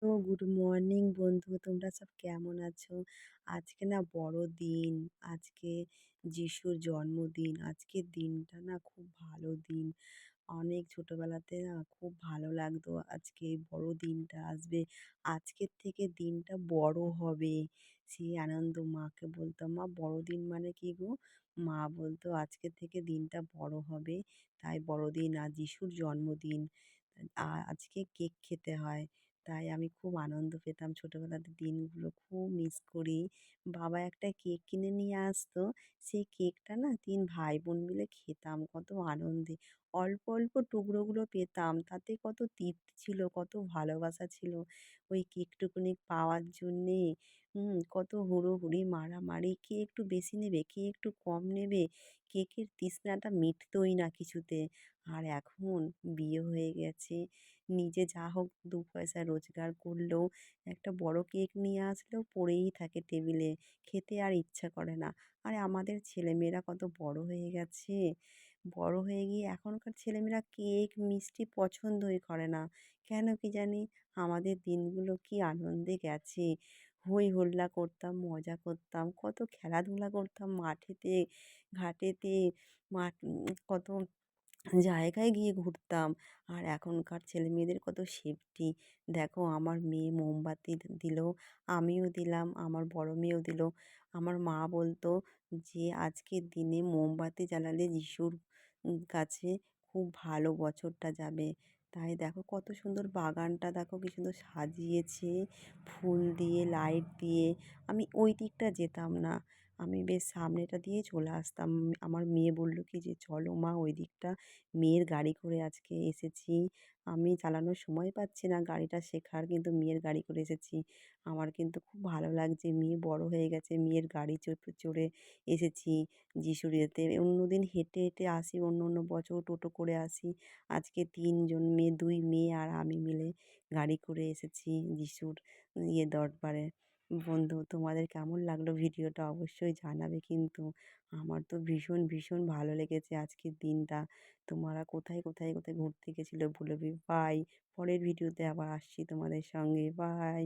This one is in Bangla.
তো গুড মর্নিং বন্ধু, তোমরা সব কেমন আছো? আজকে না বড়দিন। আজকে যিশুর জন্মদিন। আজকের দিনটা না খুব ভালো দিন। অনেক ছোটবেলাতে না খুব ভালো লাগতো আজকে এই বড় দিনটা আসবে। আজকের থেকে দিনটা বড় হবে। সেই আনন্দ মাকে বলতাম, মা বড়দিন মানে কি গো? মা বলতো আজকের থেকে দিনটা বড় হবে। তাই বড়দিন, আজ যিশুর জন্মদিন। আজকে কেক খেতে হয়। তাই আমি খুব আনন্দ পেতাম ছোটবেলার দিনগুলো খুব মিস করি। বাবা একটা কেক কিনে নিয়ে আসতো। সেই কেকটা না ৩ ভাই বোন মিলে খেতাম কত আনন্দে। অল্প, অল্প টুকরোগুলো পেতাম। তাতে কত তৃপ্তি ছিল, কত ভালোবাসা ছিল ওই কেকটুকুনি পাওয়ার জন্যে। কত হুড়োহুড়ি, মারামারি। কে একটু বেশি নেবে, কে একটু কম নেবে। কেকের তৃষ্ণাটা মিটতই না কিছুতে। আর এখন বিয়ে হয়ে গেছে। নিজে যা হোক ২ পয়সা রোজগার করলেও একটা বড় কেক নিয়ে আসলেও পড়েই থাকে টেবিলে। খেতে আর ইচ্ছা করে না। আরে আমাদের ছেলেমেয়েরা কত বড় হয়ে গেছে। বড় হয়ে গিয়ে এখনকার ছেলেমেয়েরা কেক, মিষ্টি পছন্দই করে না। কেন কি জানি? আমাদের দিনগুলো কি আনন্দে গেছে। হই হুল্লা করতাম, মজা করতাম, কত খেলাধুলা করতাম মাঠেতে, ঘাটেতে, কত জায়গায় গিয়ে ঘুরতাম। আর এখনকার ছেলেমেয়েদের কত সেফটি। দেখো আমার মেয়ে মোমবাতি দিল, আমিও দিলাম, আমার বড় মেয়েও দিল। আমার মা বলতো যে আজকের দিনে মোমবাতি জ্বালালে যিশুর কাছে খুব ভালো বছরটা যাবে। তাই দেখো কত সুন্দর বাগানটা, দেখো কি সুন্দর সাজিয়েছে ফুল দিয়ে, লাইট দিয়ে। আমি ওই দিকটা যেতাম না। আমি বেশ সামনেটা দিয়ে চলে আসতাম। আমার মেয়ে বলল কি যে চলো মা ওই দিকটা। মেয়ের গাড়ি করে আজকে এসেছি। আমি চালানোর সময় পাচ্ছি না গাড়িটা শেখার, কিন্তু মেয়ের গাড়ি করে এসেছি। আমার কিন্তু খুব ভালো লাগছে, মেয়ে বড় হয়ে গেছে, মেয়ের গাড়ি চড়ে এসেছি যিশুর ইয়েতে। অন্যদিন হেঁটে হেঁটে আসি, অন্য অন্য বছর টোটো করে আসি। আজকে ৩ জন মেয়ে, ২ মেয়ে আর আমি মিলে গাড়ি করে এসেছি যিশুর দরবারে। বন্ধু, তোমাদের কেমন লাগলো ভিডিওটা অবশ্যই জানাবে কিন্তু। আমার তো ভীষণ ভীষণ ভালো লেগেছে আজকের দিনটা। তোমরা কোথায় কোথায় কোথায় ঘুরতে গেছিলে বলবে। বাই। পরের ভিডিওতে আবার আসছি তোমাদের সঙ্গে। বাই।